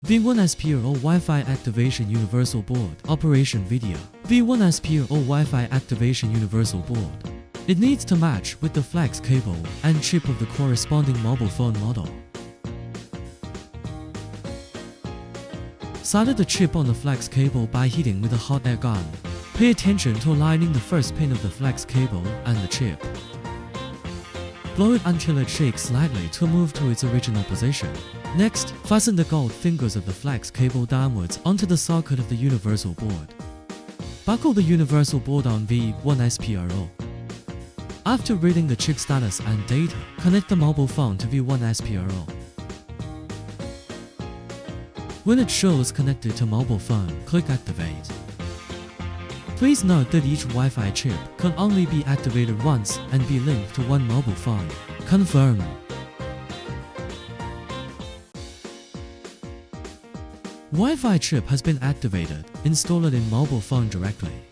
V1SPro Wi-Fi Activation Universal Board Operation Video. V1SPro Wi-Fi Activation Universal Board. It needs to match with the flex cable and chip of the corresponding mobile phone model. Solder the chip on the flex cable by heating with a hot air gun. Pay attention to aligning the first pin of the flex cable and the chip. Blow it until it shakes slightly to move to its original position. Next, fasten the gold fingers of the flex cable downwards onto the socket of the universal board. Buckle the universal board on V1SPro. After reading the chip status and data, connect the mobile phone to V1SPro. When it shows connected to mobile phone, click Activate. Please note that each Wi-Fi chip can only be activated once and be linked to one mobile phone. Confirm. Wi-Fi chip has been activated. Install it in mobile phone directly.